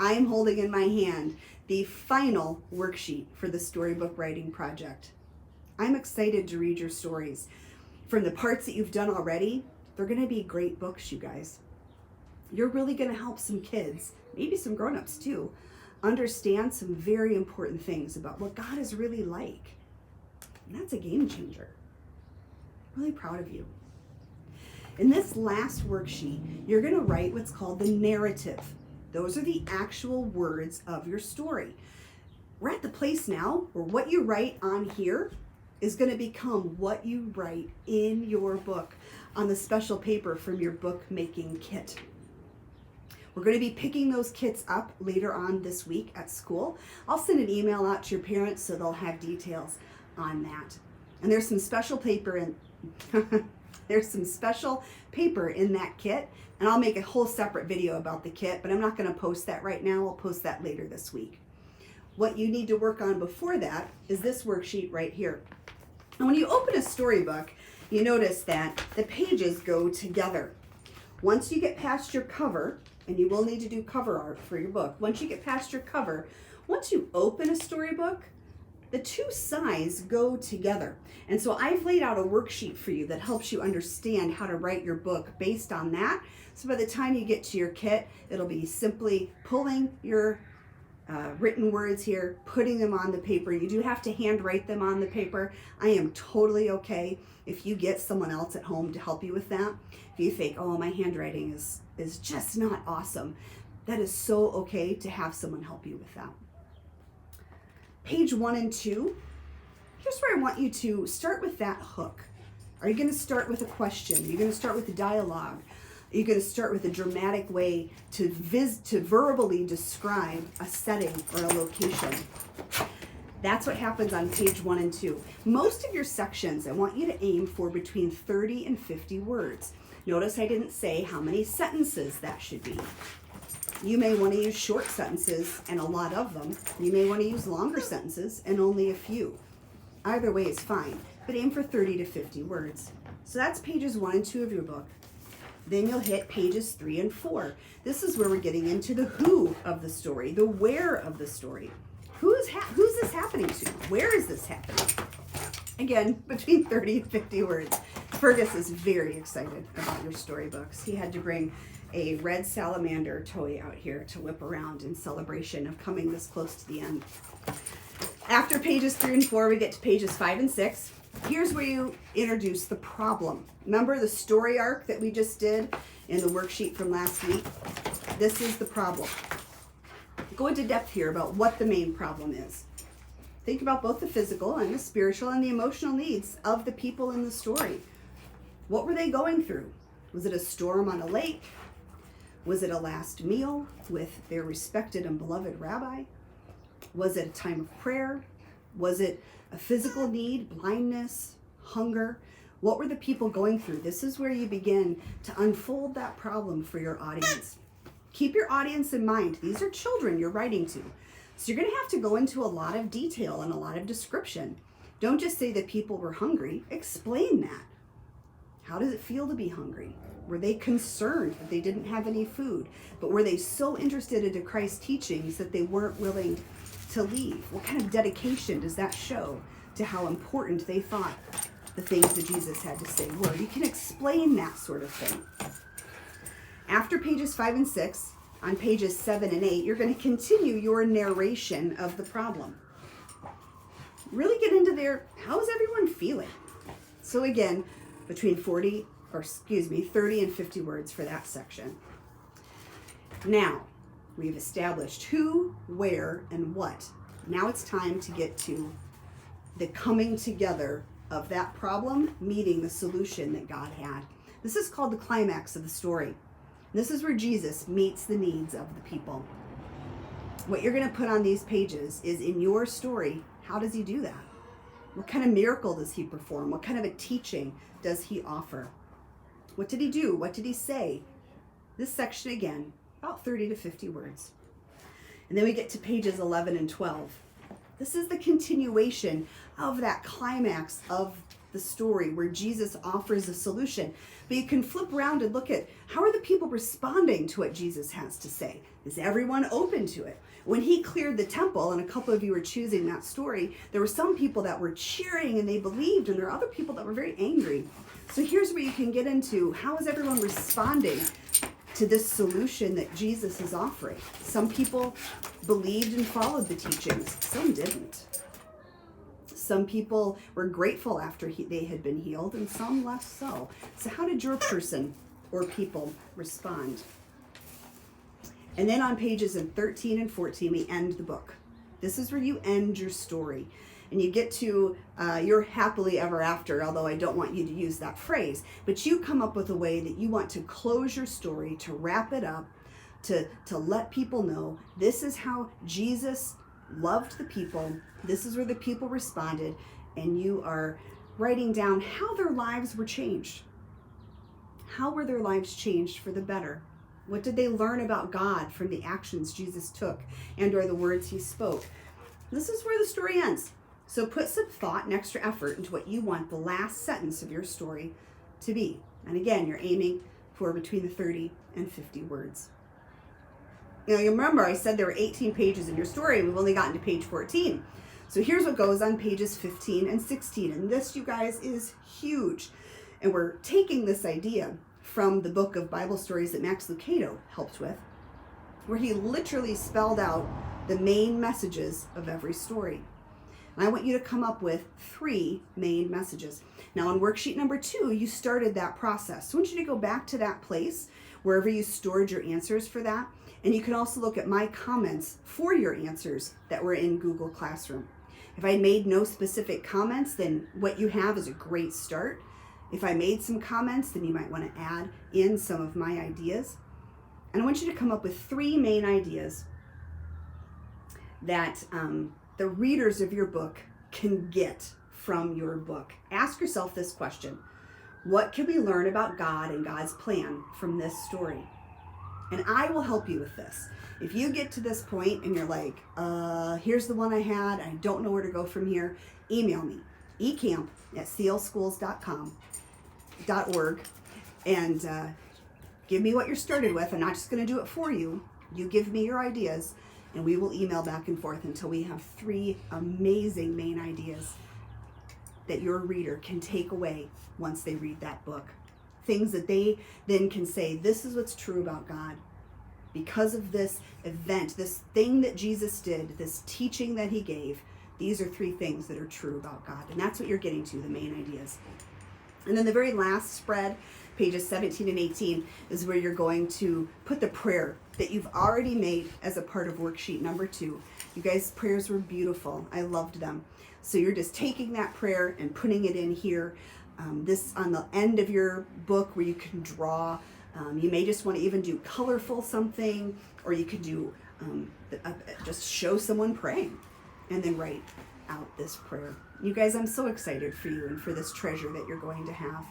I am holding in my hand the final worksheet for the Storybook writing project. I'm excited to read your stories. From the parts that you've done already, they're going to be great books, you guys. You're really going to help some kids, maybe some grown-ups too, understand some very important things about what God is really like. And that's a game changer. Really proud of you. In this last worksheet, you're going to write what's called the narrative. Those are the actual words of your story. We're at the place now where what you write on here is going to become what you write in your book on the special paper from your bookmaking kit. We're going to be picking those kits up later on this week at school. I'll send an email out to your parents so they'll have details on that. And there's some special paper in there's some special paper in that kit, and I'll make a whole separate video about the kit, but I'm not going to post that right now. I'll post that later this week. What you need to work on before that is this worksheet right here. And when you open a storybook, you notice that the pages go together. Once you get past your cover, and you will need to do cover art for your book. Once you get past your cover, once you open a storybook, the two sides go together. And so I've laid out a worksheet for you that helps you understand how to write your book based on that. So by the time you get to your kit, it'll be simply pulling your written words here, putting them on the paper. You do have to handwrite them on the paper. I am totally okay if you get someone else at home to help you with that. If you think, oh, my handwriting is just not awesome, that is so okay to have someone help you with that. Page 1 and 2, here's where I want you to start with that hook. Are you going to start with a question? Are you going to start with a dialogue? Are you going to start with a dramatic way to verbally describe a setting or a location? That's what happens on page 1 and 2. Most of your sections, I want you to aim for between 30 and 50 words. Notice I didn't say how many sentences that should be. You may want to use short sentences and a lot of them. You may want to use longer sentences and only a few. Either way is fine, but aim for 30 to 50 words. So that's pages 1 and 2 of your book. Then you'll hit pages 3 and 4. This is where we're getting into the who of the story, the where of the story. Who's this happening to? Where is this happening? Again, between 30 and 50 words. Fergus is very excited about your storybooks. He had to bring a red salamander toy out here to whip around in celebration of coming this close to the end. After pages 3 and 4, we get to pages 5 and 6. Here's where you introduce the problem. Remember the story arc that we just did in the worksheet from last week? This is the problem. Go into depth here about what the main problem is. Think about both the physical and the spiritual and the emotional needs of the people in the story. What were they going through? Was it a storm on a lake? Was it a last meal with their respected and beloved rabbi? Was it a time of prayer? Was it a physical need, blindness, hunger? What were the people going through? This is where you begin to unfold that problem for your audience. Keep your audience in mind. These are children you're writing to. So you're going to have to go into a lot of detail and a lot of description. Don't just say that people were hungry. Explain that. How does it feel to be hungry? Were they concerned that they didn't have any food? But were they so interested into Christ's teachings that they weren't willing to leave? What kind of dedication does that show to how important they thought the things that Jesus had to say were? You can explain that sort of thing. After pages 5 and 6, on pages 7 and 8, you're going to continue your narration of the problem. Really get into how is everyone feeling? So again, between 30 and 50 words for that section. Now, we've established who, where, and what. Now it's time to get to the coming together of that problem meeting the solution that God had. This is called the climax of the story. This is where Jesus meets the needs of the people. What you're going to put on these pages is, in your story, how does he do that? What kind of miracle does he perform? What kind of a teaching does he offer? What did he do? What did he say? This section again, about 30 to 50 words. And then we get to pages 11 and 12. This is the continuation of that climax of the story where Jesus offers a solution. But you can flip around and look at how are the people responding to what Jesus has to say? Is everyone open to it? When he cleared the temple, and a couple of you were choosing that story, there were some people that were cheering and they believed, and there are other people that were very angry. So here's where you can get into how is everyone responding to this solution that Jesus is offering. Some people believed and followed the teachings, some didn't. Some people were grateful after they had been healed, and some less so. So how did your person or people respond? And then on pages 13 and 14, we end the book. This is where you end your story. And you get to your happily ever after, although I don't want you to use that phrase. But you come up with a way that you want to close your story, to wrap it up, to let people know this is how Jesus loved the people. This is where the people responded. And you are writing down how their lives were changed. How were their lives changed for the better? What did they learn about God from the actions Jesus took and or the words he spoke? This is where the story ends. So put some thought and extra effort into what you want the last sentence of your story to be. And again, you're aiming for between the 30 and 50 words. Now, you remember I said there were 18 pages in your story, and we've only gotten to page 14. So here's what goes on pages 15 and 16. And this, you guys, is huge. And we're taking this idea from the book of Bible stories that Max Lucado helped with, where he literally spelled out the main messages of every story. And I want you to come up with 3 main messages. Now on worksheet number 2, you started that process. So I want you to go back to that place, wherever you stored your answers for that. And you can also look at my comments for your answers that were in Google Classroom. If I made no specific comments, then what you have is a great start. If I made some comments, then you might want to add in some of my ideas. And I want you to come up with 3 main ideas that the readers of your book can get from your book. Ask yourself this question: what can we learn about God and God's plan from this story? And I will help you with this. If you get to this point and you're like, here's the one I had, I don't know where to go from here, email me, ecamp@clschools.org, and give me what you're started with. I'm not just going to do it for you. You give me your ideas, and we will email back and forth until we have 3 amazing main ideas that your reader can take away once they read that book. Things that they then can say, this is what's true about God. Because of this event, this thing that Jesus did, this teaching that he gave, these are 3 things that are true about God. And that's what you're getting to, the main ideas. And then the very last spread, pages 17 and 18, is where you're going to put the prayer that you've already made as a part of worksheet number 2. You guys' prayers were beautiful. I loved them. So you're just taking that prayer and putting it in here. This on the end of your book where you can draw. You may just want to even do colorful something, or you could do just show someone praying and then write out this prayer. You guys, I'm so excited for you and for this treasure that you're going to have.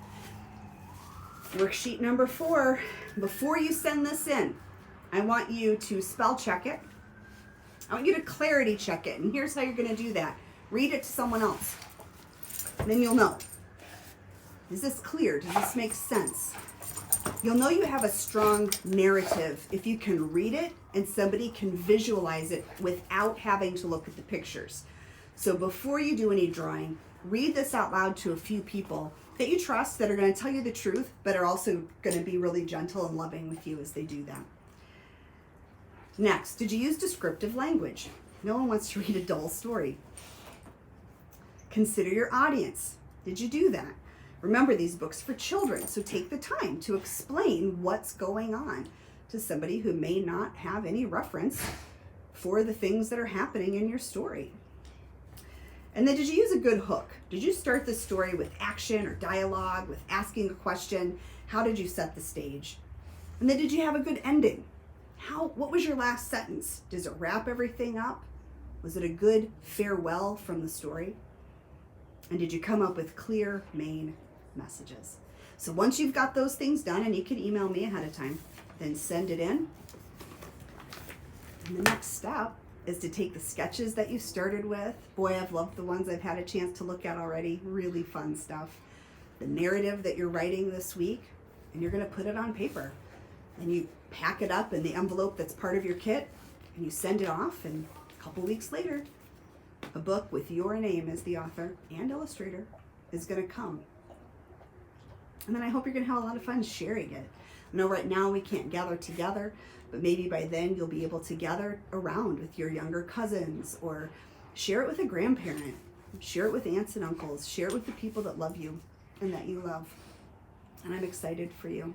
Worksheet number 4, before you send this in, I want you to spell check it. I want you to clarity check it. And here's how you're going to do that. Read it to someone else. And then you'll know. Is this clear? Does this make sense? You'll know you have a strong narrative if you can read it and somebody can visualize it without having to look at the pictures. So before you do any drawing, read this out loud to a few people that you trust, that are going to tell you the truth, but are also going to be really gentle and loving with you as they do that. Next, did you use descriptive language? No one wants to read a dull story. Consider your audience. Did you do that? Remember, these books for children, so take the time to explain what's going on to somebody who may not have any reference for the things that are happening in your story. And then, did you use a good hook? Did you start the story with action or dialogue, with asking a question? How did you set the stage? And then, did you have a good ending? What was your last sentence? Does it wrap everything up? Was it a good farewell from the story? And did you come up with clear main messages? So once you've got those things done, and you can email me ahead of time, then send it in. And the next step is to take the sketches that you started with. Boy, I've loved the ones I've had a chance to look at already. Really fun stuff. The narrative that you're writing this week, and you're going to put it on paper. And you pack it up in the envelope that's part of your kit, and you send it off, and a couple weeks later, a book with your name as the author and illustrator is going to come. And then I hope you're going to have a lot of fun sharing it. I know right now we can't gather together, but maybe by then you'll be able to gather around with your younger cousins, or share it with a grandparent, share it with aunts and uncles, share it with the people that love you and that you love. And I'm excited for you.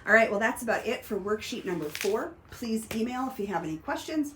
All right, well, that's about it for worksheet number 4. Please email if you have any questions.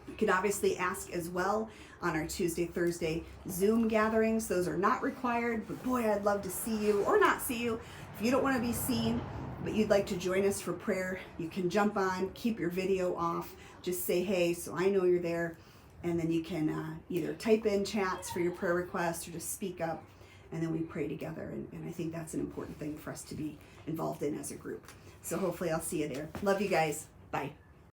You can obviously ask as well on our Tuesday, Thursday Zoom gatherings. Those are not required, but boy, I'd love to see you or not see you. If you don't want to be seen, but you'd like to join us for prayer, you can jump on, keep your video off, just say hey so I know you're there, and then you can either type in chats for your prayer requests or just speak up, and then we pray together. And I think that's an important thing for us to be involved in as a group. So hopefully I'll see you there. Love you guys. Bye.